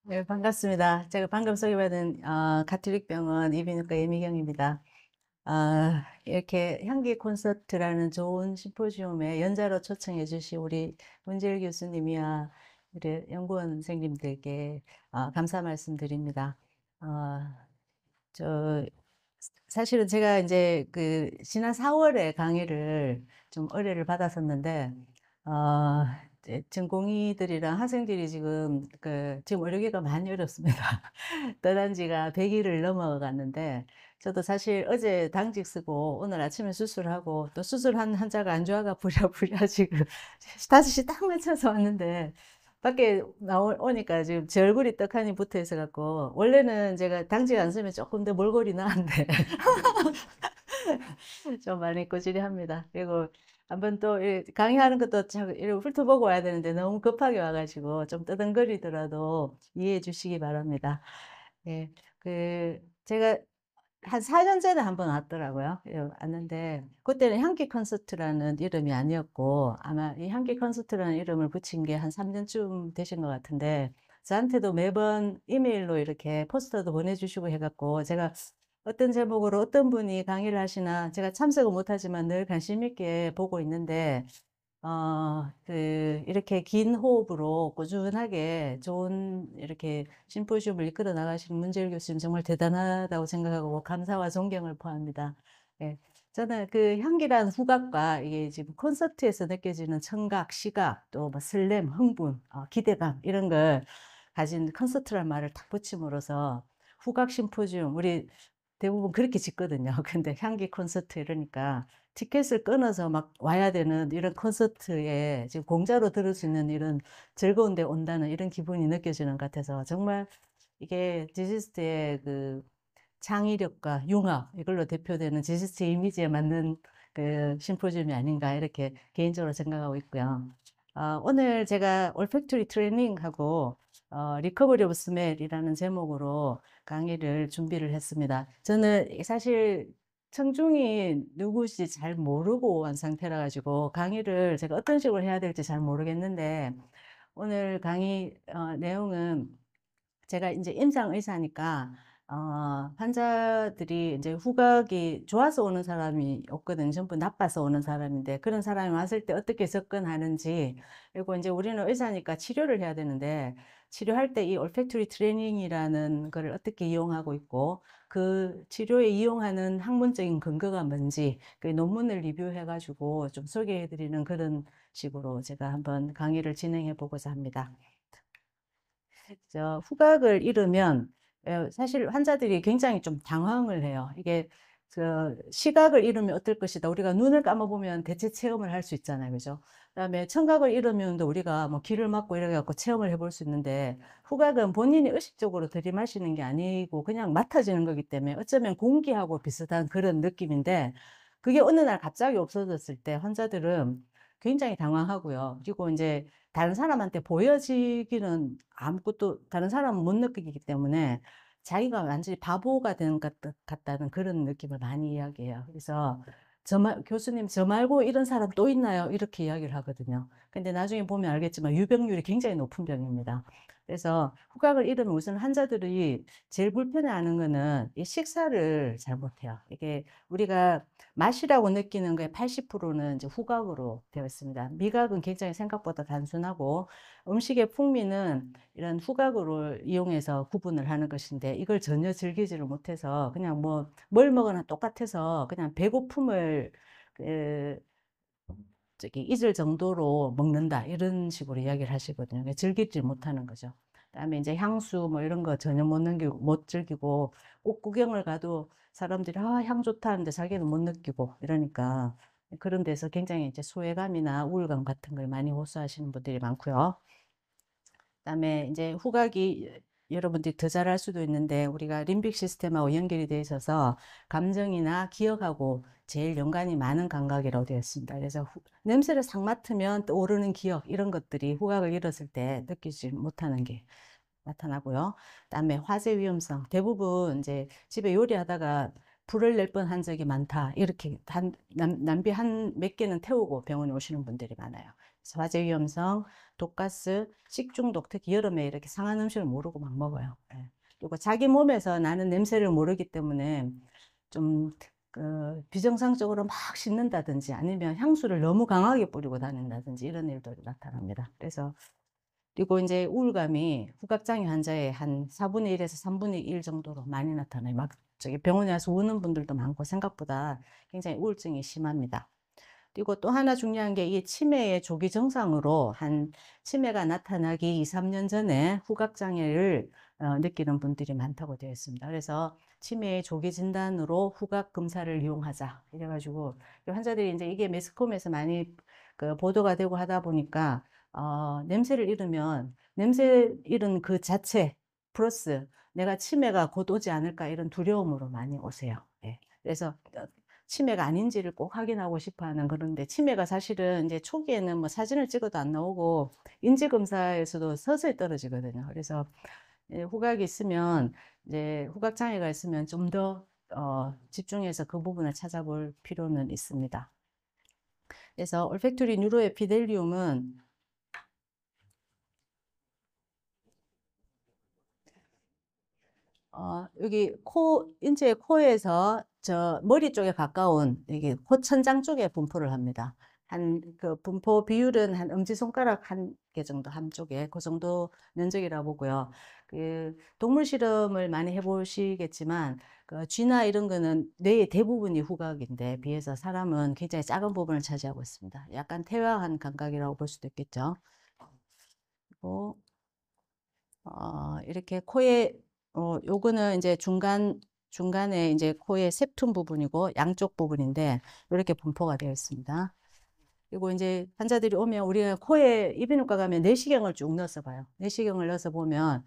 네, 반갑습니다. 제가 방금 소개받은 가톨릭병원 이비인후과 예미경입니다. 이렇게 향기 콘서트라는 좋은 심포지움에 연자로 초청해 주신 우리 문재일 교수님이야 우리 연구원 선생님들께 감사 말씀드립니다. 어, 저 사실은 제가 이제 그 지난 4월에 강의를 좀 의뢰를 받았었는데 이제 전공의들이랑 학생들이 지금 의료계가 많이 어렵습니다. 떠난 지가 100일을 넘어갔는데 저도 사실 어제 당직 쓰고 오늘 아침에 수술하고 또 수술한 환자가 안 좋아가 부랴부랴 지금 5시 딱 맞춰서 왔는데 밖에 나오니까 지금 제 얼굴이 떡하니 붙어 있어 갖고 원래는 제가 당직 안 쓰면 조금 더 몰골이 나은데 좀 많이 꼬질이 합니다. 그리고 한번 또 강의하는 것도 참 이렇게 훑어보고 와야 되는데 너무 급하게 와가지고 좀 뜨등거리더라도 이해해 주시기 바랍니다. 예, 제가 한 4년 전에 한번 왔더라고요. 예, 왔는데 그때는 향기 콘서트라는 이름이 아니었고 아마 이 향기 콘서트라는 이름을 붙인 게 한 3년쯤 되신 것 같은데 저한테도 매번 이메일로 이렇게 포스터도 보내주시고 해갖고 제가 어떤 제목으로 어떤 분이 강의를 하시나 제가 참석은 못하지만 늘 관심 있게 보고 있는데 이렇게 긴 호흡으로 꾸준하게 좋은 이렇게 심포지움을 이끌어 나가시는 문재일 교수님 정말 대단하다고 생각하고 감사와 존경을 포함합니다. 예. 저는 그 향기란 후각과 이게 지금 콘서트에서 느껴지는 청각, 시각, 또 뭐 설렘, 흥분, 기대감 이런 걸 가진 콘서트란 말을 딱 붙임으로써 후각 심포지움, 우리 대부분 그렇게 짓거든요. 근데 향기 콘서트 이러니까 티켓을 끊어서 막 와야 되는 이런 콘서트에 지금 공짜로 들을 수 있는 이런 즐거운 데 온다는 이런 기분이 느껴지는 것 같아서 정말 이게 지지스트의 그 창의력과 융합 이걸로 대표되는 지지스트 이미지에 맞는 그 심포지움이 아닌가 이렇게 개인적으로 생각하고 있고요. 오늘 제가 올팩토리 트레이닝하고 리커버리 오브 스멜이라는 제목으로 강의를 준비를 했습니다. 저는 사실 청중이 누구지 잘 모르고 온 상태라 가지고 강의를 제가 어떤 식으로 해야 될지 잘 모르겠는데 오늘 강의 내용은 제가 이제 임상 의사니까 환자들이 이제 후각이 좋아서 오는 사람이 없거든요. 전부 나빠서 오는 사람인데 그런 사람이 왔을 때 어떻게 접근하는지 그리고 이제 우리는 의사니까 치료를 해야 되는데 치료할 때 이 올팩토리 트레이닝이라는 거를 어떻게 이용하고 있고 그 치료에 이용하는 학문적인 근거가 뭔지 그 논문을 리뷰해 가지고 좀 소개해 드리는 그런 식으로 제가 한번 강의를 진행해 보고자 합니다. 후각을 잃으면 사실 환자들이 굉장히 좀 당황을 해요. 이게 시각을 잃으면 어떨 것이다. 우리가 눈을 감아보면 대체 체험을 할 수 있잖아요. 그죠? 그다음에 청각을 잃으면 우리가 뭐 귀를 막고 이래 갖고 체험을 해볼 수 있는데 후각은 본인이 의식적으로 들이마시는 게 아니고 그냥 맡아지는 거기 때문에 어쩌면 공기하고 비슷한 그런 느낌인데 그게 어느 날 갑자기 없어졌을 때 환자들은 굉장히 당황하고요. 그리고 이제 다른 사람한테 보여지기는 아무것도 다른 사람은 못 느끼기 때문에 자기가 완전히 바보가 되는 것 같다는 그런 느낌을 많이 이야기해요. 그래서 교수님, 저 말고 이런 사람 또 있나요? 이렇게 이야기를 하거든요. 근데 나중에 보면 알겠지만 유병률이 굉장히 높은 병입니다. 그래서 후각을 잃으면 우선 환자들이 제일 불편해하는 거는 이 식사를 잘못해요. 이게 우리가 맛이라고 느끼는 거의 80%는 이제 후각으로 되어 있습니다. 미각은 굉장히 생각보다 단순하고 음식의 풍미는 이런 후각으로 이용해서 구분을 하는 것인데 이걸 전혀 즐기지를 못해서 그냥 뭐 뭘 먹으나 똑같아서 그냥 배고픔을 그 잊을 정도로 먹는다 이런 식으로 이야기를 하시거든요. 그러니까 즐기지 못하는 거죠. 그다음에 이제 향수 뭐 이런 거 전혀 못 즐기고 꽃 구경을 가도 사람들이 향 좋다 하는데 자기는 못 느끼고 이러니까 그런 데서 굉장히 이제 소외감이나 우울감 같은 걸 많이 호소하시는 분들이 많고요. 그다음에 이제 후각이 여러분들이 더 잘할 수도 있는데 우리가 림빅 시스템하고 연결이 되어 있어서 감정이나 기억하고 제일 연관이 많은 감각이라고 되어 있습니다. 그래서 냄새를 싹 맡으면 떠오르는 기억 이런 것들이 후각을 잃었을 때 느끼지 못하는 게 나타나고요. 그다음에 화재 위험성 대부분 이제 집에 요리하다가 불을 낼 뻔한 적이 많다. 이렇게 남비 한 몇 개는 태우고 병원에 오시는 분들이 많아요. 화재 위험성, 독가스, 식중독, 특히 여름에 이렇게 상한 음식을 모르고 막 먹어요. 예. 그리고 자기 몸에서 나는 냄새를 모르기 때문에 좀 비정상적으로 막 씻는다든지 아니면 향수를 너무 강하게 뿌리고 다닌다든지 이런 일도 나타납니다. 그래서 그리고 이제 우울감이 후각장애 환자의 한 4분의 1에서 3분의 1 정도로 많이 나타나요. 막 저기 병원에 와서 우는 분들도 많고 생각보다 굉장히 우울증이 심합니다. 그리고 또 하나 중요한 게 이 치매의 조기 증상으로 한 치매가 나타나기 2, 3년 전에 후각장애를 느끼는 분들이 많다고 되어 있습니다. 그래서 치매의 조기 진단으로 후각 검사를 이용하자. 이래가지고 환자들이 이제 이게 매스컴에서 많이 보도가 되고 하다 보니까 냄새를 잃으면 냄새 잃은 그 자체 플러스 내가 치매가 곧 오지 않을까 이런 두려움으로 많이 오세요. 예. 그래서 치매가 아닌지를 꼭 확인하고 싶어 하는 그런데 치매가 사실은 이제 초기에는 뭐 사진을 찍어도 안 나오고 인지검사에서도 서서히 떨어지거든요. 그래서 후각이 있으면 이제 후각 장애가 있으면 좀 더 집중해서 그 부분을 찾아볼 필요는 있습니다. 그래서 올팩토리 뉴로에피델리움은 여기 인체 코에서 저 머리 쪽에 가까운 이게 코 천장 쪽에 분포를 합니다. 그 분포 비율은 한 엄지손가락 한 개 정도 한쪽에 그 정도 면적이라고 보고요. 그 동물 실험을 많이 해보시겠지만 그 쥐나 이런 거는 뇌의 대부분이 후각인데 비해서 사람은 굉장히 작은 부분을 차지하고 있습니다. 약간 퇴화한 감각이라고 볼 수도 있겠죠. 그리고 이렇게 코에, 요거는 이제 중간에 이제 코의 septum 부분이고 양쪽 부분인데, 이렇게 분포가 되어 있습니다. 그리고 이제 환자들이 오면 우리가 코에 이비인후과 가면 내시경을 쭉 넣어서 봐요. 내시경을 넣어서 보면,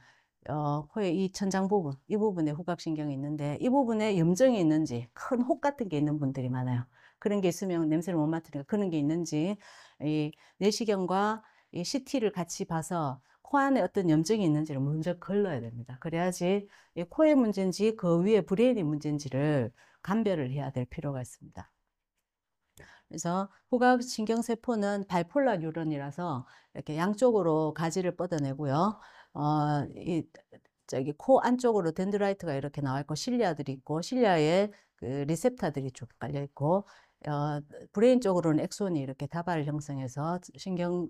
코의 이 천장 부분, 이 부분에 후각신경이 있는데, 이 부분에 염증이 있는지, 큰 혹 같은 게 있는 분들이 많아요. 그런 게 있으면 냄새를 못 맡으니까 그런 게 있는지, 이 내시경과 이 CT를 같이 봐서 코 안에 어떤 염증이 있는지를 먼저 걸러야 됩니다. 그래야지 이 코의 문제인지 그 위에 브레인의 문제인지를 감별을 해야 될 필요가 있습니다. 그래서 후각신경세포는 바이폴라 뉴런이라서 이렇게 양쪽으로 가지를 뻗어내고요. 이 저기 코 안쪽으로 덴드라이트가 이렇게 나와 있고 실리아들이 있고 실리아에 그 리셉터들이 쭉 깔려 있고 브레인 쪽으로는 엑손이 이렇게 다발을 형성해서 신경을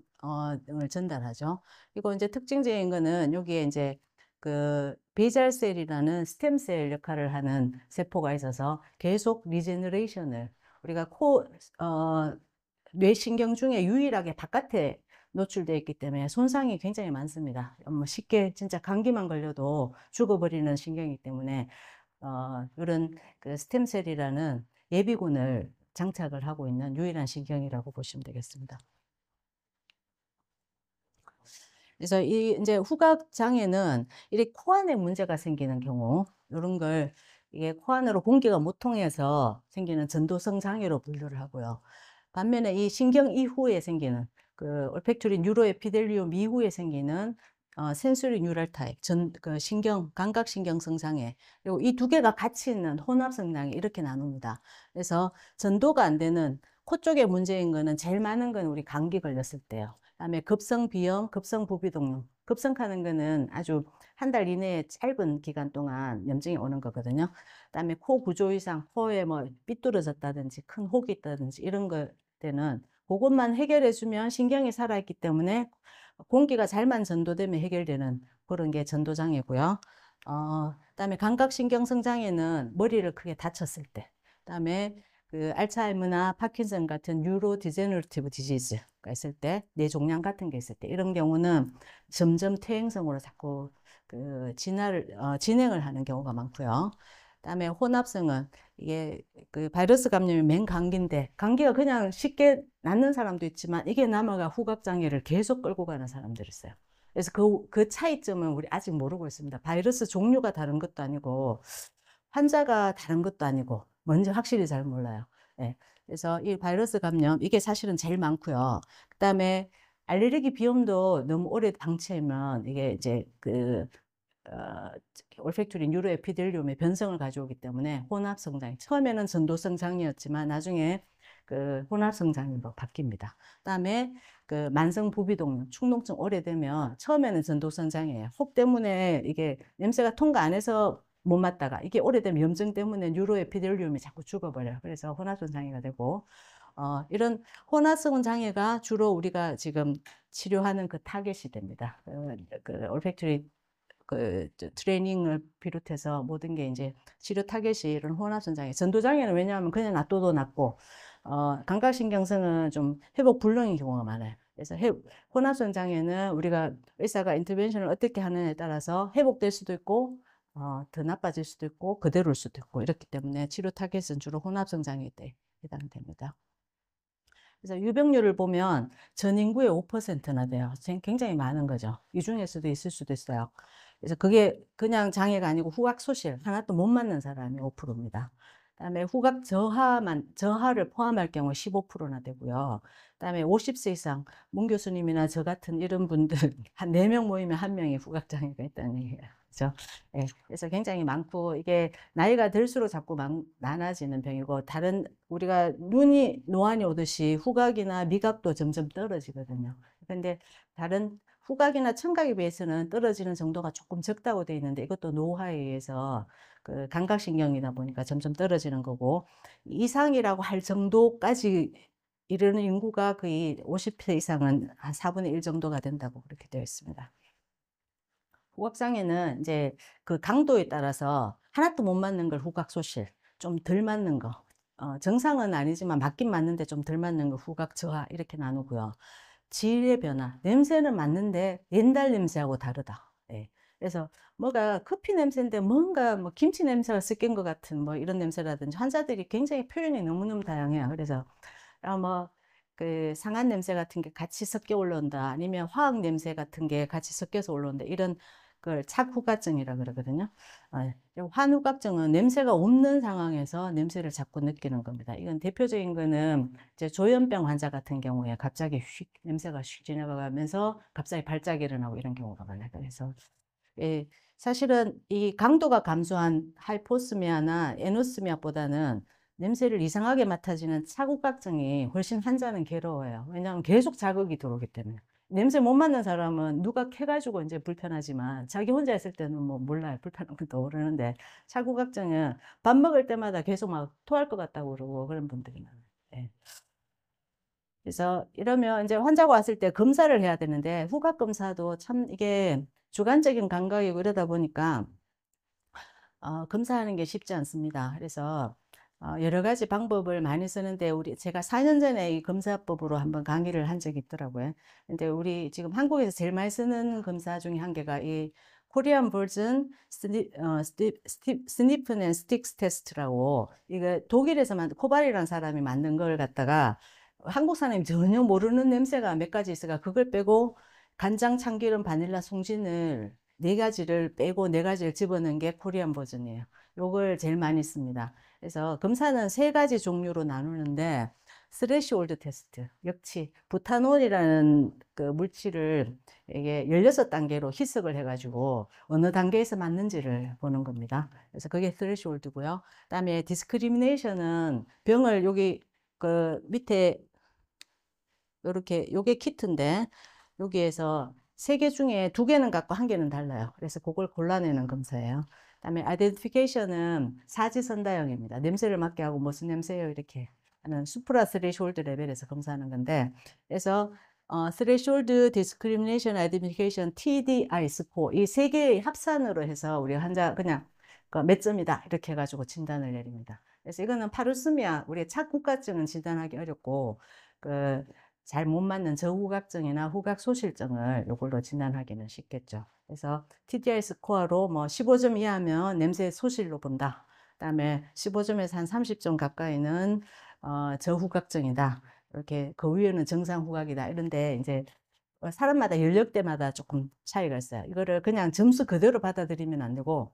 전달하죠. 그리고 이제 특징적인 거는 여기에 이제 그 베이잘셀이라는 스템셀 역할을 하는 세포가 있어서 계속 리제너레이션을 우리가 뇌신경 중에 유일하게 바깥에 노출되어 있기 때문에 손상이 굉장히 많습니다. 뭐 쉽게 진짜 감기만 걸려도 죽어버리는 신경이기 때문에 이런 그 스템셀이라는 예비군을 장착을 하고 있는 유일한 신경이라고 보시면 되겠습니다. 그래서 이 이제 후각 장애는 이렇게 코 안에 문제가 생기는 경우 이런 걸 이게 코 안으로 공기가 못 통해서 생기는 전도성 장애로 분류를 하고요. 반면에 이 신경 이후에 생기는 그 올팩토리 뉴로에피델리움 이후에 생기는 센소리 뉴럴 타입 그 신경 감각신경성 장애 그리고 이 두 개가 같이 있는 혼합성 장애 이렇게 나눕니다. 그래서 전도가 안 되는 코 쪽에 문제인 거는 제일 많은 건 우리 감기 걸렸을 때요. 그다음에 급성 비염, 급성 부비동염. 급성하는 거는 아주 한 달 이내에 짧은 기간 동안 염증이 오는 거거든요. 그다음에 코 구조 이상, 코에 뭐 삐뚤어졌다든지 큰 혹이 있다든지 이런 거 때는 그것만 해결해 주면 신경이 살아있기 때문에 공기가 잘만 전도되면 해결되는 그런 게 전도장애고요. 그다음에 감각신경성 장애는 머리를 크게 다쳤을 때, 그다음에 그 알츠하이머나 파킨슨 같은 뉴로 디제너러티브 디지즈가 있을 때, 뇌종양 같은 게 있을 때 이런 경우는 점점 퇴행성으로 자꾸 진행을 하는 경우가 많고요. 그다음에 혼합성은 이게 그 바이러스 감염이 맹감기인데 감기가 그냥 쉽게 낫는 사람도 있지만 이게 남아가 후각 장애를 계속 끌고 가는 사람들이 있어요. 그래서 그 차이점은 우리 아직 모르고 있습니다. 바이러스 종류가 다른 것도 아니고 환자가 다른 것도 아니고 뭔지 확실히 잘 몰라요. 예. 그래서 이 바이러스 감염 이게 사실은 제일 많고요. 그다음에 알레르기 비염도 너무 오래 방치하면 이게 이제 어, 올팩토리 뉴로에피델리움의 변성을 가져오기 때문에 혼합성 장애 처음에는 전도성 장애였지만 나중에 그 혼합성 장애로 바뀝니다. 그다음에 그 만성 부비동염, 축농증 오래되면 처음에는 전도성 장애예요. 혹 때문에 이게 냄새가 통과 안 해서 못 맡다가 이게 오래되면 염증 때문에 뉴로에피델리움이 자꾸 죽어버려요. 그래서 혼합성 장애가 되고 이런 혼합성 장애가 주로 우리가 지금 치료하는 그 타겟이 됩니다. 그 올팩토리 트레이닝을 비롯해서 모든 게 이제 치료 타겟이 이런 혼합성 장애. 전도 장애는 왜냐하면 그냥 놔둬도 낫고, 감각신경성은 좀 회복 불능인 경우가 많아요. 그래서 혼합성 장애는 우리가 의사가 인터벤션을 어떻게 하느냐에 따라서 회복될 수도 있고, 더 나빠질 수도 있고, 그대로일 수도 있고, 이렇기 때문에 치료 타겟은 주로 혼합성 장애에 해당됩니다. 그래서 유병률을 보면 전 인구의 5%나 돼요. 굉장히 많은 거죠. 이 중에서도 있을 수도 있어요. 그래서 그게 그냥 장애가 아니고 후각 소실 하나도 못 맞는 사람이 5%입니다. 그다음에 후각 저하를 포함할 경우 15%나 되고요. 그다음에 50세 이상 문 교수님이나 저 같은 이런 분들 한 4명 모이면 1명이 후각 장애가 있다는 얘기예요. 그렇죠? 예, 그래서 굉장히 많고 이게 나이가 들수록 자꾸 많아지는 병이고 다른 우리가 눈이 노안이 오듯이 후각이나 미각도 점점 떨어지거든요. 근데 다른 후각이나 청각에 비해서는 떨어지는 정도가 조금 적다고 되어 있는데 이것도 노화에 의해서 그 감각신경이다 보니까 점점 떨어지는 거고 이상이라고 할 정도까지 이르는 인구가 거의 50세 이상은 한 4분의 1 정도가 된다고 그렇게 되어 있습니다. 후각장애는 이제 그 강도에 따라서 하나도 못 맞는 걸 후각소실, 좀 덜 맞는 거, 정상은 아니지만 맞긴 맞는데 좀 덜 맞는 거 후각저하 이렇게 나누고요. 질의 변화, 냄새는 맞는데 옛날 냄새하고 다르다. 예. 그래서 뭐가 커피 냄새인데 뭔가 뭐 김치 냄새가 섞인 것 같은 뭐 이런 냄새라든지 환자들이 굉장히 표현이 너무너무 다양해요. 그래서 그 상한 냄새 같은 게 같이 섞여 올라온다. 아니면 화학 냄새 같은 게 같이 섞여서 올라온다. 이런 걸 착후각증이라 그러거든요. 환후각증은 냄새가 없는 상황에서 냄새를 자꾸 느끼는 겁니다. 이건 대표적인 거는 이제 조현병 환자 같은 경우에 갑자기 휙 냄새가 휙 지나가면서 갑자기 발작이 일어나고 이런 경우가 많아요. 그래서 예, 사실은 이 강도가 감소한 하이포스미아나 에노스미아보다는 냄새를 이상하게 맡아지는 차국각증이 훨씬 환자는 괴로워요. 왜냐하면 계속 자극이 들어오기 때문에. 냄새 못 맡는 사람은 누가 캐가지고 이제 불편하지만 자기 혼자 있을 때는 뭐 몰라요. 불편한 건 떠오르는데 차국각증은 밥 먹을 때마다 계속 막 토할 것 같다고 그러고 그런 분들이 많아요. 예. 그래서 이러면 이제 환자가 왔을 때 검사를 해야 되는데 후각 검사도 참 이게 주관적인 감각이고 이러다 보니까 검사하는 게 쉽지 않습니다. 그래서 여러 가지 방법을 많이 쓰는데 제가 4년 전에 이 검사법으로 한번 강의를 한 적이 있더라고요. 근데 우리 지금 한국에서 제일 많이 쓰는 검사 중에 한 개가 이 코리안 버전 스니프 앤 스틱스 테스트라고 이거 독일에서 만든 코발이라는 사람이 만든 걸 갖다가 한국 사람이 전혀 모르는 냄새가 몇 가지 있어가 그걸 빼고 간장, 참기름, 바닐라, 송진을 4가지를 빼고 4가지를 집어넣은 게 코리안 버전이에요. 요걸 제일 많이 씁니다. 그래서 검사는 3가지 종류로 나누는데 스레시홀드 테스트, 역시 부타놀이라는 그 물질을 이게 16단계로 희석을 해가지고 어느 단계에서 맞는지를 보는 겁니다. 그래서 그게 스레시홀드고요. 그다음에 디스크리미네이션은 병을 여기 그 밑에 이렇게 요게 키트인데 여기에서 3개 중에 2개는 같고 1개는 달라요. 그래서 그걸 골라내는 검사예요. 그다음에 아이덴티피케이션은 사지선다형입니다. 냄새를 맡게 하고 무슨 냄새예요 이렇게 하는 수프라 스레시홀드 레벨에서 검사하는 건데 그래서 스레시홀드 디스크리미네이션 아이덴티피케이션 TDI 스코어 이 3개의 합산으로 해서 우리 환자 그냥 몇 점이다 이렇게 해가지고 진단을 내립니다. 그래서 이거는 파루스미아 우리 착국가증은 진단하기 어렵고 그 잘 못 맞는 저후각증이나 후각 소실증을 이걸로 진단하기는 쉽겠죠. 그래서 TDI 스코어로 뭐 15점 이하면 냄새 소실로 본다. 그다음에 15점에서 한 30점 가까이는 저후각증이다. 이렇게 그 위에는 정상 후각이다. 이런데 이제 사람마다 연령대마다 조금 차이가 있어요. 이거를 그냥 점수 그대로 받아들이면 안 되고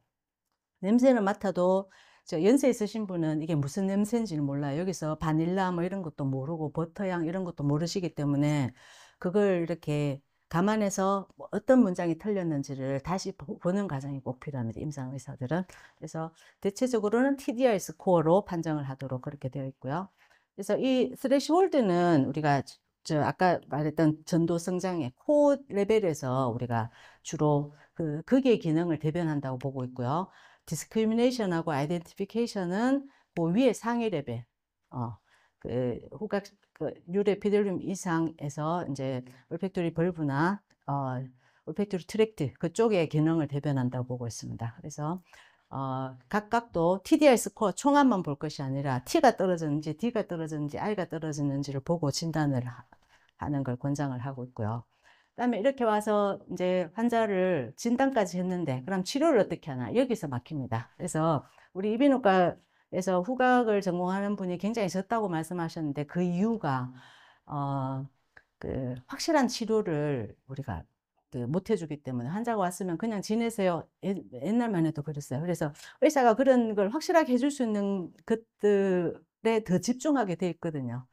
냄새는 맡아도 저 연세 있으신 분은 이게 무슨 냄새인지는 몰라요. 여기서 바닐라 뭐 이런 것도 모르고 버터향 이런 것도 모르시기 때문에 그걸 이렇게 감안해서 뭐 어떤 문장이 틀렸는지를 다시 보는 과정이 꼭 필요합니다. 임상 의사들은. 그래서 대체적으로는 TDI 스코어로 판정을 하도록 그렇게 되어 있고요. 그래서 이 스레시홀드는 우리가 아까 말했던 전도 성장의 코 레벨에서 우리가 주로 극의 기능을 대변한다고 보고 있고요. 디스크리미네이션하고 아이덴티피케이션은 그 위에 상위 레벨, 후각, 뉴레피델륨 이상에서 이제 올팩토리 벌브나 올팩토리 트랙트 그쪽의 기능을 대변한다고 보고 있습니다. 그래서 각각도 TDI 스코어 총합만 볼 것이 아니라 T가 떨어졌는지 D가 떨어졌는지 I가 떨어졌는지를 보고 진단을 하는 걸 권장을 하고 있고요. 그다음에 이렇게 와서 이제 환자를 진단까지 했는데 그럼 치료를 어떻게 하나 여기서 막힙니다. 그래서 우리 이비인후과에서 후각을 전공하는 분이 굉장히 적다고 말씀하셨는데 그 이유가 확실한 치료를 우리가 못 해주기 때문에 환자가 왔으면 그냥 지내세요. 옛날만 해도 그랬어요. 그래서 의사가 그런 걸 확실하게 해줄 수 있는 것들에 더 집중하게 돼 있거든요.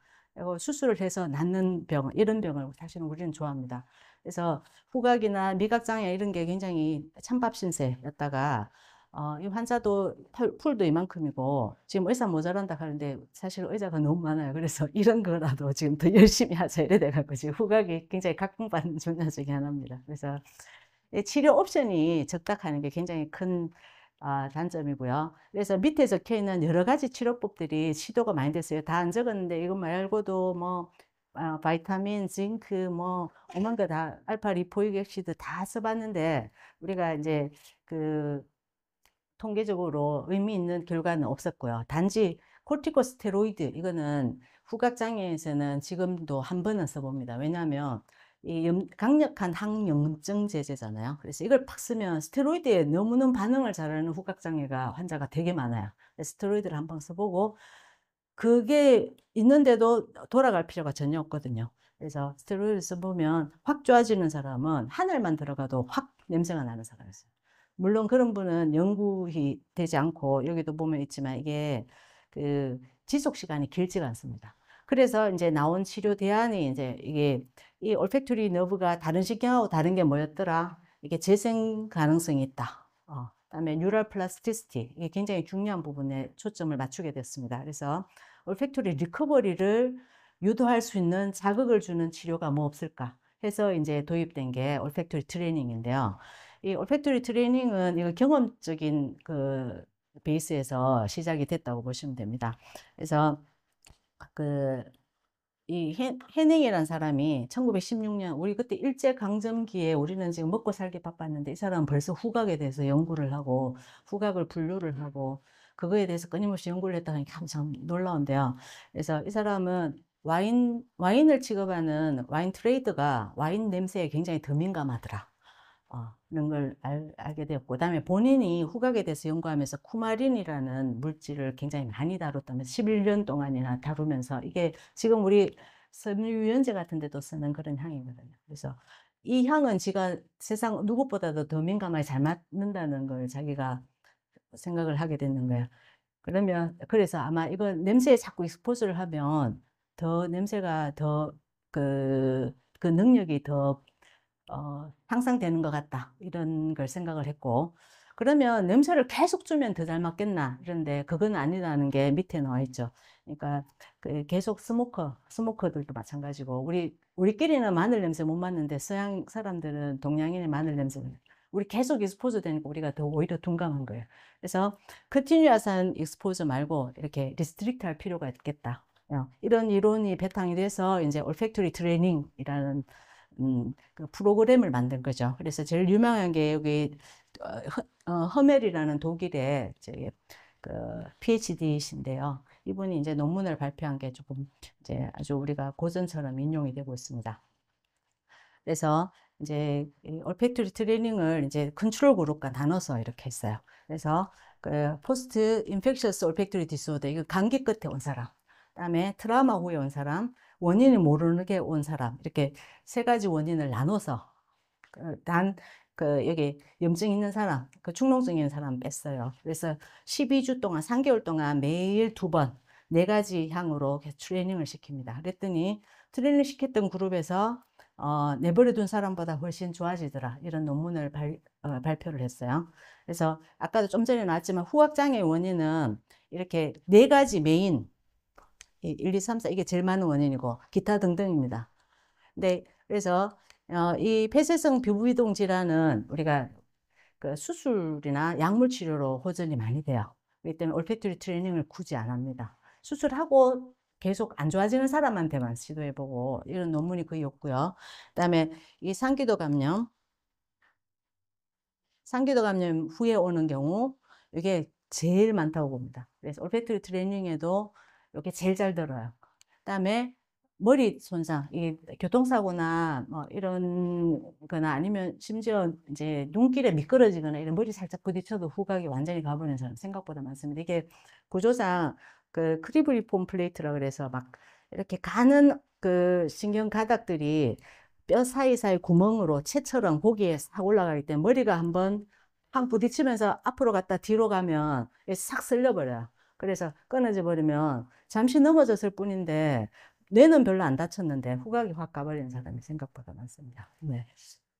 수술을 해서 낫는 병, 이런 병을 사실은 우리는 좋아합니다. 그래서 후각이나 미각장애 이런 게 굉장히 찬밥 신세였다가 이 환자도 풀도 이만큼이고 지금 의사 모자란다 하는데 사실 의사가 너무 많아요. 그래서 이런 거라도 지금 더 열심히 하자 이래 돼가지고 지금 후각이 굉장히 각광받는 분야 중에 하나입니다. 그래서 치료 옵션이 적당하는 게 굉장히 큰 단점이고요. 그래서 밑에 적혀 있는 여러 가지 치료법들이 시도가 많이 됐어요. 다 안 적었는데 이거 말고도 뭐 바이타민, 징크, 뭐 오만 거 다 알파 리포익 액시드 다 써봤는데 우리가 이제 통계적으로 의미 있는 결과는 없었고요. 단지 코르티코스테로이드 이거는 후각장애에서는 지금도 한 번은 써봅니다. 왜냐하면 이 강력한 항염증 제제잖아요. 그래서 이걸 팍 쓰면 스테로이드에 너무너무 반응을 잘하는 후각장애가 환자가 되게 많아요. 스테로이드를 한번 써보고 그게 있는데도 돌아갈 필요가 전혀 없거든요. 그래서 스테로이드 써보면 확 좋아지는 사람은 하늘만 들어가도 확 냄새가 나는 사람이었어요. 물론 그런 분은 연구이 되지 않고 여기도 보면 있지만 이게 지속 시간이 길지가 않습니다. 그래서 이제 나온 치료 대안이 이제 이게 이 올팩토리 너브가 다른 신경하고 다른 게 뭐였더라? 이게 재생 가능성이 있다. 그다음에 뉴럴 플라스티시티 이게 굉장히 중요한 부분에 초점을 맞추게 됐습니다. 그래서 올팩토리 리커버리를 유도할 수 있는 자극을 주는 치료가 뭐 없을까 해서 이제 도입된 게 올팩토리 트레이닝인데요. 이 올팩토리 트레이닝은 이거 경험적인 베이스에서 시작이 됐다고 보시면 됩니다. 그래서 이 해닝이라는 사람이 1916년 우리 그때 일제강점기에 우리는 지금 먹고 살기 바빴는데 이 사람은 벌써 후각에 대해서 연구를 하고 후각을 분류를 하고 그거에 대해서 끊임없이 연구를 했다는 게 참 놀라운데요. 그래서 이 사람은 와인을 취급하는 와인 트레이드가 와인 냄새에 굉장히 더 민감하더라. 이런 걸 알게 되었고, 그다음에 본인이 후각에 대해서 연구하면서 쿠마린이라는 물질을 굉장히 많이 다뤘다면서 11년 동안이나 다루면서 이게 지금 우리 섬유유연제 같은 데도 쓰는 그런 향이거든요. 그래서 이 향은 지가 세상 누구보다도 더 민감하게 잘 맡는다는 걸 자기가 생각을 하게 됐는 거예요. 그래서 아마 이거 냄새에 자꾸 익스포즈를 하면 더 냄새가 더 그 능력이 더 향상되는 것 같다. 이런 걸 생각을 했고, 그러면 냄새를 계속 주면 더 잘 맡겠나? 이런데 그건 아니라는 게 밑에 나와 있죠. 그러니까 계속 스모커들도 마찬가지고, 우리끼리는 마늘 냄새 못 맡는데 서양 사람들은 동양인의 마늘 냄새 우리 계속 익스포즈 되니까 우리가 더 오히려 둔감한 거예요. 그래서 컨티뉴어스한 익스포즈 말고 이렇게 리스트릭트 할 필요가 있겠다. 이런 이론이 바탕이 돼서 이제 올팩토리 트레이닝이라는 그 프로그램을 만든 거죠. 그래서 제일 유명한 게 여기 허멜이라는 독일의 PhD이신데요. 이분이 이제 논문을 발표한 게 조금 이제 아주 우리가 고전처럼 인용이 되고 있습니다. 그래서 이제 올팩토리 트레이닝을 이제 컨트롤 그룹과 나눠서 이렇게 했어요. 그래서 포스트 인펙셔스 올팩토리 디스오더 이거 감기 끝에 온 사람, 그다음에 트라우마 후에 온 사람, 원인을 모르게 온 사람 이렇게 세 가지 원인을 나눠서 여기 염증 있는 사람, 축농증 있는 사람 뺐어요. 그래서 12주 동안 3개월 동안 매일 2번 4가지 향으로 트레이닝을 시킵니다. 그랬더니 트레이닝 시켰던 그룹에서 내버려둔 사람보다 훨씬 좋아지더라. 이런 논문을 발표를 했어요. 그래서 아까도 좀 전에 나왔지만 후각장애 원인은 이렇게 4가지 메인 1, 2, 3, 4 이게 제일 많은 원인이고 기타 등등입니다. 근데 그래서 이 폐쇄성 피부이동 질환은 우리가 그 수술이나 약물 치료로 호전이 많이 돼요. 그렇기 때문에 올팩토리 트레이닝을 굳이 안 합니다. 수술하고 계속 안 좋아지는 사람한테만 시도해보고 이런 논문이 거의 없고요. 그다음에 이 상기도 감염 후에 오는 경우 이게 제일 많다고 봅니다. 그래서 올팩토리 트레이닝에도 이게 제일 잘 들어요. 그다음에 머리 손상, 이 교통사고나 뭐 이런 거나 아니면 심지어 이제 눈길에 미끄러지거나 이런 머리 살짝 부딪혀도 후각이 완전히 가버리는 사람 생각보다 많습니다. 이게 구조상 그 크리브리폼 플레이트라 그래서 막 이렇게 가는 그 신경 가닥들이 뼈 사이사이 구멍으로 채처럼 고기에 싹 올라가기 때문에 머리가 한번 확 부딪히면서 앞으로 갔다 뒤로 가면 싹 쓸려버려요. 그래서 끊어져 버리면 잠시 넘어졌을 뿐인데 뇌는 별로 안 다쳤는데 후각이 확 가버리는 사람이 생각보다 많습니다. 네.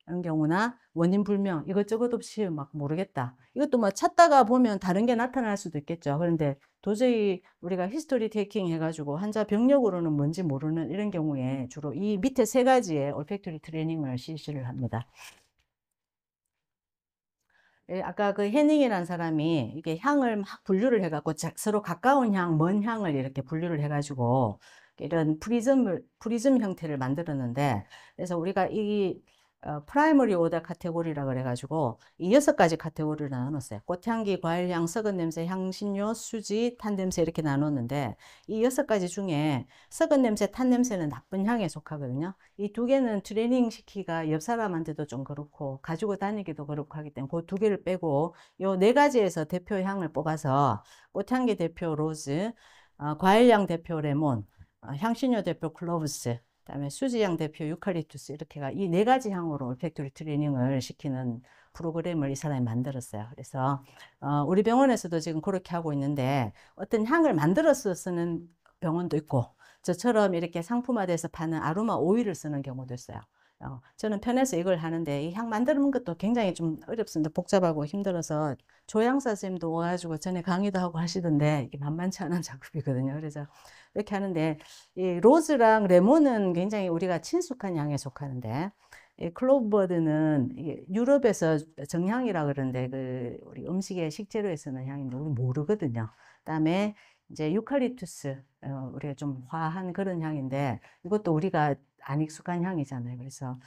이런 경우나 원인 불명 이것저것 없이 막 모르겠다. 이것도 뭐 찾다가 보면 다른 게 나타날 수도 있겠죠. 그런데 도저히 우리가 히스토리 테이킹 해가지고 환자 병력으로는 뭔지 모르는 이런 경우에 주로 이 밑에 세 가지의 올팩토리 트레이닝을 실시를 합니다. 예, 아까 그 해닝이라는 사람이 이게 향을 막 분류를 해갖고 서로 가까운 향, 먼 향을 이렇게 분류를 해가지고 이런 프리즘 형태를 만들었는데, 그래서 우리가 이 프라이머리 오더 카테고리라 그래가지고 이 6가지 카테고리를 나눴어요. 꽃향기, 과일향, 썩은 냄새, 향신료, 수지, 탄 냄새 이렇게 나눴는데 이 6가지 중에 썩은 냄새, 탄 냄새는 나쁜 향에 속하거든요. 이 두 개는 트레이닝 시키기가 옆 사람한테도 좀 그렇고 가지고 다니기도 그렇고 하기 때문에 그 두 개를 빼고 요 4가지에서 대표 향을 뽑아서 꽃향기 대표 로즈, 과일향 대표 레몬, 향신료 대표 클로브스, 그다음에 수지향 대표 유칼립투스 이렇게가 이 4가지 향으로 올팩토리 트레이닝을 시키는 프로그램을 이 사람이 만들었어요. 그래서 우리 병원에서도 지금 그렇게 하고 있는데 어떤 향을 만들어서 쓰는 병원도 있고 저처럼 이렇게 상품화돼서 파는 아로마 오일을 쓰는 경우도 있어요. 저는 편해서 이걸 하는데 이 향 만드는 것도 굉장히 좀 어렵습니다. 복잡하고 힘들어서 조향사 선생님도 와가지고 전에 강의도 하고 하시던데 이게 만만치 않은 작업이거든요. 그래서 이렇게 하는데 이 로즈랑 레몬은 굉장히 우리가 친숙한 향에 속하는데 이 클로브버드는 유럽에서 정향이라 그러는데 그 우리 음식에 식재료에 쓰는 향인데 우리 모르거든요. 그다음에 이제 유칼립투스 우리가 좀 화한 그런 향인데 이것도 우리가 안 익숙한 향이잖아요. 그래서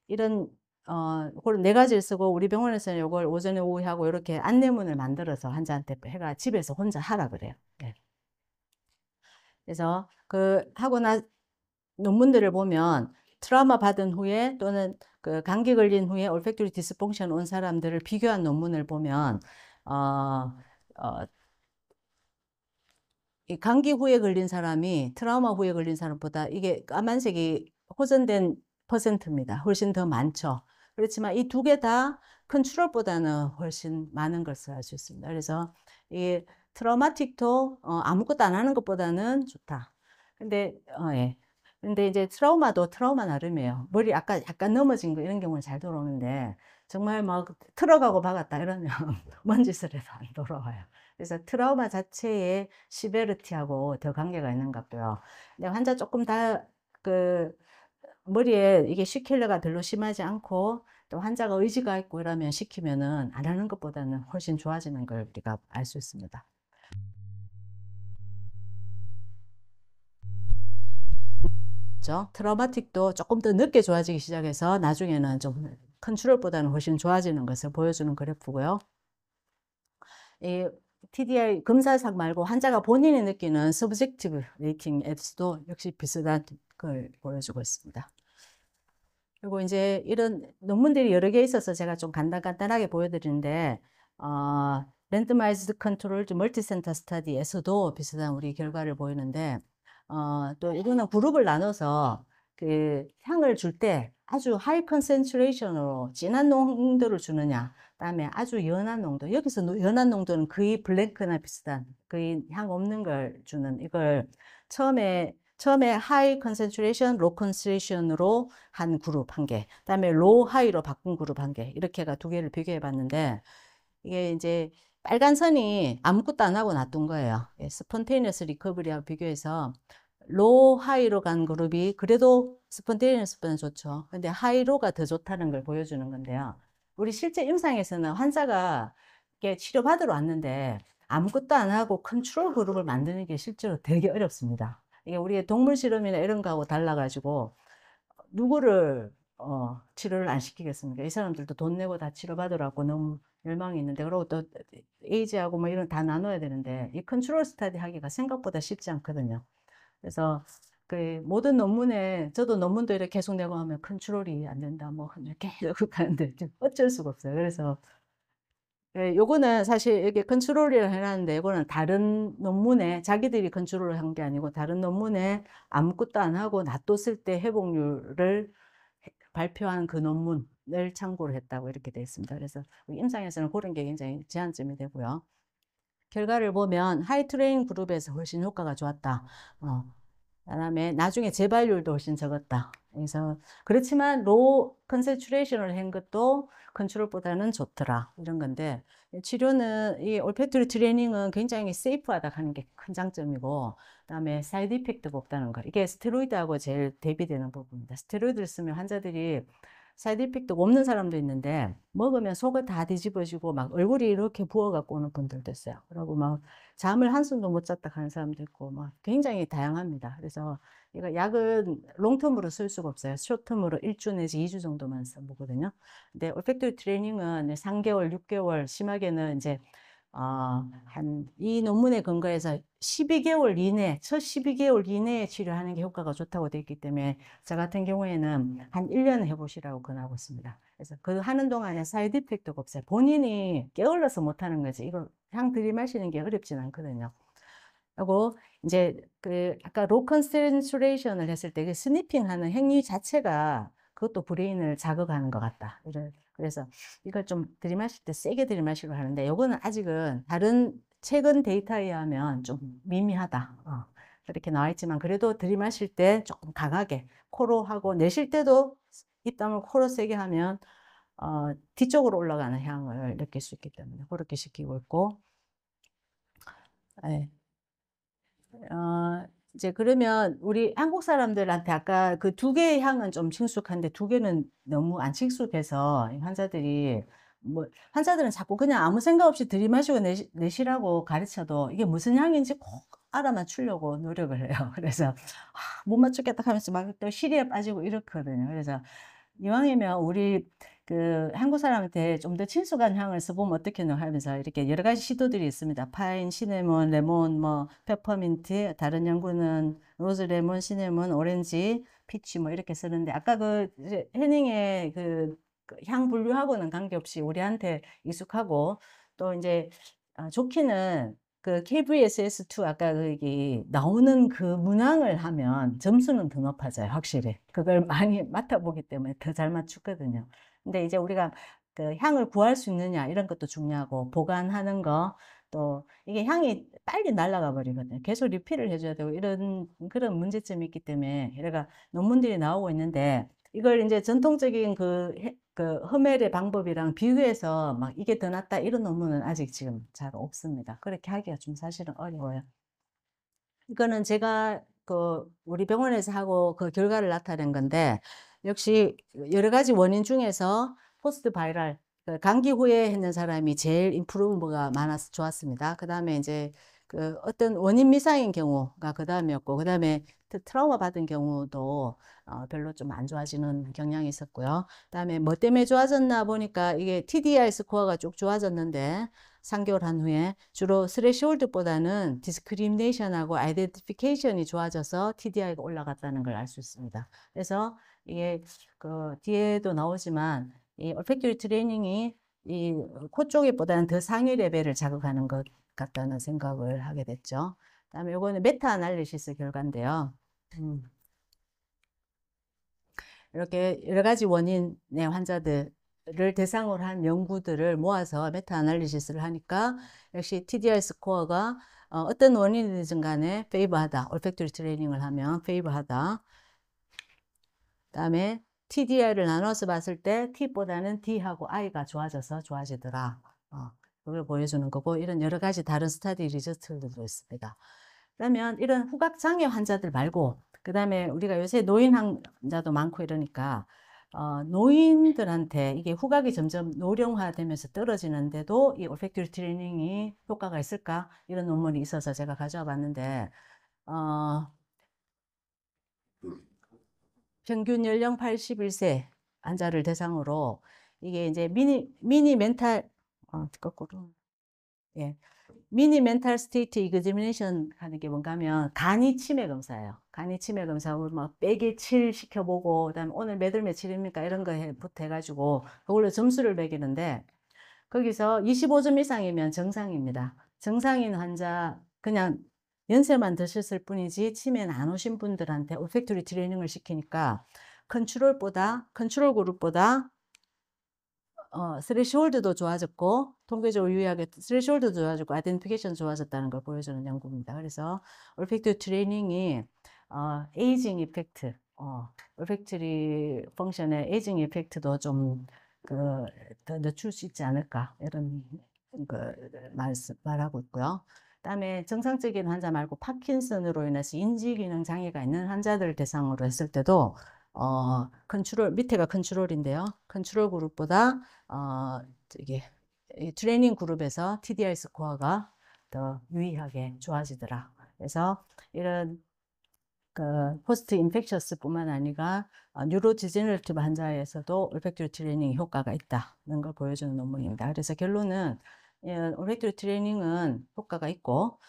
이런 그걸 4가지를 쓰고 우리 병원에서는 이걸 오전에 오후에 하고 이렇게 안내문을 만들어서 환자한테 해가 집에서 혼자 하라 그래요. 네. 그래서 그 하고 나 논문들을 보면 트라우마 받은 후에 또는 그 감기 걸린 후에 올팩토리 디스펑션 온 사람들을 비교한 논문을 보면 이 감기 후에 걸린 사람이 트라우마 후에 걸린 사람보다 이게 까만색이 호전된 퍼센트입니다. 훨씬 더 많죠. 그렇지만 이 2개 다 컨트롤보다는 훨씬 많은 것을 알 수 있습니다. 그래서 이 트라우마틱도 아무것도 안 하는 것보다는 좋다. 근데 예. 근데 이제 트라우마도 트라우마 나름이에요. 머리 아까 약간 넘어진 거 이런 경우는 잘 돌아오는데 정말 막 틀어가고 박았다 이러면 뭔 짓을 해도 안 돌아와요. 그래서 트라우마 자체의 시베리티하고 더 관계가 있는 것 같고요. 근데 환자 조금 다 그 머리에 이게 시킬러가 별로 심하지 않고 또 환자가 의지가 있고 이러면 시키면은 안 하는 것보다는 훨씬 좋아지는 걸 우리가 알 수 있습니다. 트라우마틱도 조금 더 늦게 좋아지기 시작해서 나중에는 좀 컨트롤보다는 훨씬 좋아지는 것을 보여주는 그래프고요. 이 TDI 검사상 말고 환자가 본인이 느끼는 subjective rating 앱스도 역시 비슷한 걸 보여주고 있습니다. 그리고 이제 이런 논문들이 여러 개 있어서 제가 좀 간단하게 보여드리는데, randomized controlled multicenter study에서도 비슷한 우리 결과를 보이는데, 또 이거는 그룹을 나눠서 그 향을 줄 때 아주 하이 컨센트레이션으로 진한 농도를 주느냐, 그다음에 아주 연한 농도. 여기서 연한 농도는 거의 블랭크나 비슷한 거의 향 없는 걸 주는 이걸 처음에 하이 컨센트레이션, 로 컨센트레이션으로 한 그룹 한 개, 그다음에 로 하이로 바꾼 그룹 한 개, 이렇게가 2개를 비교해 봤는데 이게 이제 빨간 선이 아무것도 안 하고 놔둔 거예요. 예, 스폰테이너스 리커버리하고 비교해서 로 하이로 간 그룹이 그래도 스폰테이너스보다는 좋죠. 근데 하이로가 더 좋다는 걸 보여주는 건데요. 우리 실제 임상에서는 환자가 이렇게 치료받으러 왔는데 아무것도 안 하고 컨트롤 그룹을 만드는 게 실제로 되게 어렵습니다. 이게 우리의 동물 실험이나 이런 거하고 달라가지고 누구를 치료를 안 시키겠습니까? 이 사람들도 돈 내고 다 치료받으라고 너무 열망이 있는데, 그리고 또 에이지하고 뭐 이런 다 나눠야 되는데 이 컨트롤 스타디 하기가 생각보다 쉽지 않거든요. 그래서 그 모든 논문에 저도 논문도 이렇게 계속 내고 하면 컨트롤이 안 된다 뭐 이렇게 계속 가는데 좀 어쩔 수가 없어요. 그래서 예, 요거는 사실 이게 컨트롤이라 해놨는데 이거는 다른 논문에 자기들이 컨트롤을 한 게 아니고 다른 논문에 아무것도 안 하고 놔뒀을 때 회복률을 발표한 그 논문을 참고를 했다고 이렇게 되어 있습니다. 그래서 임상에서는 그런 게 굉장히 제한점이 되고요. 결과를 보면 하이 트레인 그룹에서 훨씬 효과가 좋았다. 그다음에 나중에 재발률도 훨씬 적었다. 그래서 그렇지만 로우 컨센트레이션을 한 것도 컨트롤보다는 좋더라. 이런 건데 치료는 이 올팩토리 트레이닝은 굉장히 세이프하다 하는 게 큰 장점이고 그다음에 사이드 이펙트가 없다는 거. 이게 스테로이드하고 제일 대비되는 부분입니다. 스테로이드를 쓰면 환자들이 사이드 이펙트가 없는 사람도 있는데 먹으면 속이 다 뒤집어지고 막 얼굴이 이렇게 부어갖고 오는 분들도 있어요. 그리고 막 잠을 한숨도 못 잤다 하는 사람도 있고 막 굉장히 다양합니다. 그래서 이거 약은 롱텀으로 쓸 수가 없어요. 숏텀으로 1주 내지 2주 정도만 써보거든요. 근데 올팩토리 트레이닝은 3개월, 6개월, 심하게는 이제 이 논문에 근거해서 12개월 이내, 첫 12개월 이내에 치료하는 게 효과가 좋다고 되어 있기 때문에 저 같은 경우에는 한 1년 해보시라고 권하고 있습니다. 그래서 그 하는 동안에 사이드 이펙트가 없어요. 본인이 게을러서 못하는 거지. 이걸 향 들이마시는 게 어렵진 않거든요. 그리고 이제 그 아까 로 컨센트레이션을 했을 때 그 스니핑 하는 행위 자체가 그것도 브레인을 자극하는 것 같다. 그래서 이걸 좀 들이마실 때 세게 들이마시고 하는데 요거는 아직은 다른 최근 데이터에 의하면 좀 미미하다. 그렇게 나와 있지만 그래도 들이마실 때 조금 강하게 코로 하고 내쉴 때도 입담을 코로 세게 하면 뒤쪽으로 올라가는 향을 느낄 수 있기 때문에 그렇게 시키고 있고 예. 이제 그러면 우리 한국 사람들한테 아까 그 두 개의 향은 좀 친숙한데 두 개는 너무 안 친숙해서 환자들이 뭐 환자들은 자꾸 그냥 아무 생각 없이 들이마시고 내쉬라고 가르쳐도 이게 무슨 향인지 꼭 알아 맞추려고 노력을 해요. 그래서 못 맞추겠다 하면서 막 또 시리에 빠지고 이렇거든요. 그래서 이왕이면 우리 그 한국 사람한테 좀 더 친숙한 향을 써보면 어떻겠노 하면서 이렇게 여러 가지 시도들이 있습니다. 파인, 시네몬, 레몬, 뭐 페퍼민트, 다른 연구는 로즈, 레몬, 시네몬, 오렌지, 피치 뭐 이렇게 쓰는데 아까 그 해닝의 그향 분류하고는 관계없이 우리한테 익숙하고 또 이제 좋기는 그 KVSS2 아까 거기 나오는 그 문항을 하면 점수는 더 높아져요, 확실히. 그걸 많이 맡아보기 때문에 더 잘 맞추거든요. 근데 이제 우리가 그 향을 구할 수 있느냐 이런 것도 중요하고 보관하는 거 또 이게 향이 빨리 날아가 버리거든요. 계속 리필을 해줘야 되고 이런 그런 문제점이 있기 때문에 이래가 논문들이 나오고 있는데 이걸 이제 전통적인 그 흡멜의 방법이랑 비교해서 막 이게 더 낫다 이런 논문은 아직 지금 잘 없습니다. 그렇게 하기가 좀 사실은 어려워요. 이거는 제가 그 우리 병원에서 하고 그 결과를 나타낸 건데 역시 여러 가지 원인 중에서 포스트 바이럴 그 감기 후에 했는 사람이 제일 임프루브가 많아서 좋았습니다. 그 다음에 이제 그 어떤 원인 미상인 경우가 그 다음이었고 그 다음에 트라우마 받은 경우도 별로 좀 안 좋아지는 경향이 있었고요. 그 다음에 뭐 때문에 좋아졌나 보니까 이게 TDI 스코어가 쭉 좋아졌는데 3개월 한 후에 주로 스레시홀드보다는 디스크리미네이션하고 아이덴티피케이션이 좋아져서 TDI가 올라갔다는 걸 알 수 있습니다. 그래서 이게 그 뒤에도 나오지만 이 올팩토리 트레이닝이 이 코 쪽에보다는 더 상위 레벨을 자극하는 것 같다는 생각을 하게 됐죠. 그다음에 이거는 메타 아날리시스 결과인데요. 이렇게 여러 가지 원인의 환자들을 대상으로 한 연구들을 모아서 메타 아날리시스를 하니까 역시 TDI 스코어가 어떤 원인이든 간에 페이버하다. 올팩토리 트레이닝을 하면 페이버하다. 그다음에 TDI를 나눠서 봤을 때 T보다는 D하고 I가 좋아져서 좋아지더라. 그걸 보여주는 거고, 이런 여러 가지 다른 스터디 리저트들도 있습니다. 그러면 이런 후각장애 환자들 말고, 그 다음에 우리가 요새 노인 환자도 많고 이러니까, 노인들한테 이게 후각이 점점 노령화되면서 떨어지는데도 이 올팩토리 트레이닝이 효과가 있을까? 이런 논문이 있어서 제가 가져와 봤는데, 어, 평균 연령 81세 환자를 대상으로 이게 이제 미니 멘탈, 거꾸로. 예. 미니 멘탈 스테이트 이그제미네이션 하는 게 뭔가 하면 간이 치매 검사예요. 간이 치매 검사하고 막 빼기 7 시켜보고, 그다음에 오늘 몇 월 며칠입니까? 이런 거부터 해가지고 그걸로 점수를 매기는데, 거기서 25점 이상이면 정상입니다. 정상인 환자, 그냥 연세만 드셨을 뿐이지 치매는 안 오신 분들한테 올팩토리 트레이닝을 시키니까 컨트롤 그룹보다 스레시홀드도 좋아졌고, 통계적으로 유의하게 스레시홀드도 좋아졌고, 아이덴티피케이션 좋아졌다는 걸 보여주는 연구입니다. 그래서 올팩토리 트레이닝이 에이징 이펙트, 올팩토리 펑션의 에이징 이펙트도 좀 더 늦출 수 있지 않을까, 이런 말하고 있고요. 그다음에 정상적인 환자 말고 파킨슨으로 인해서 인지기능 장애가 있는 환자들 대상으로 했을 때도 밑에가 컨트롤인데요. 컨트롤 그룹보다 이게 트레이닝 그룹에서 TDI 스코어가 더 유의하게 좋아지더라. 그래서 이런 포스트 인펙셔스뿐만 아니라 뉴로 디제너레티브 환자에서도 올팩토리 트레이닝 효과가 있다는 걸 보여주는 논문입니다. 그래서 결론은 올팩토리 트레이닝은 효과가 있고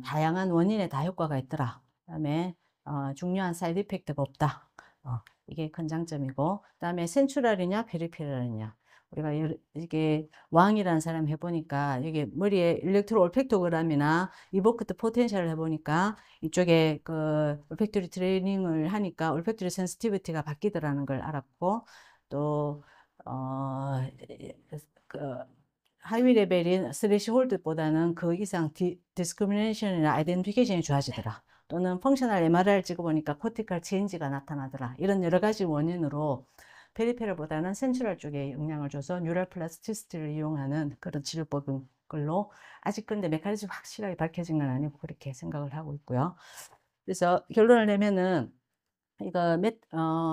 다양한 원인에 다 효과가 있더라. 그다음에 중요한 사이드 이펙트가 없다. 이게 큰 장점이고, 그다음에 센츄럴이냐 페리페럴이냐. 우리가 이게 왕이라는 사람 해보니까 이게 머리에 일렉트로 올팩토그램이나 이보크트 포텐셜을 해보니까 이쪽에 올팩토리 트레이닝을 하니까 올팩토리 센시티비티가 바뀌더라는 걸 알았고, 또 그 하위 레벨인 스레시홀드보다는 그 이상 디스크리미네이션이나 아이덴티피케이션이 좋아지더라. 또는 펑셔널 MRI를 찍어보니까 코티컬 체인지가 나타나더라. 이런 여러 가지 원인으로 페리페럴보다는 센트럴 쪽에 영향을 줘서 뉴럴 플라스티시티를 이용하는 그런 치료법인 걸로, 아직 근데 메커니즘 확실하게 밝혀진 건 아니고 그렇게 생각을 하고 있고요. 그래서 결론을 내면은 이거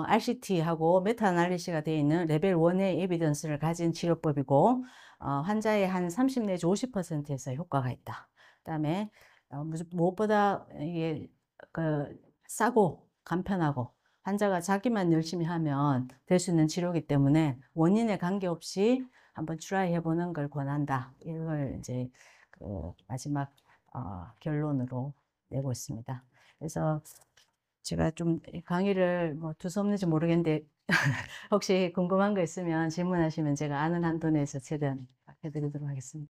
RCT하고 메타 아날리시가 되어 있는 레벨 1의 에비던스를 가진 치료법이고, 환자의 한 30 내지 50%에서 효과가 있다. 그다음에 무엇보다 이게 싸고 간편하고 환자가 자기만 열심히 하면 될 수 있는 치료이기 때문에 원인에 관계없이 한번 트라이 해보는 걸 권한다. 이걸 이제 마지막 결론으로 내고 있습니다. 그래서 제가 좀 강의를 뭐 두서없는지 모르겠는데 혹시 궁금한 거 있으면 질문하시면 제가 아는 한도 내에서 최대한 해드리도록 하겠습니다.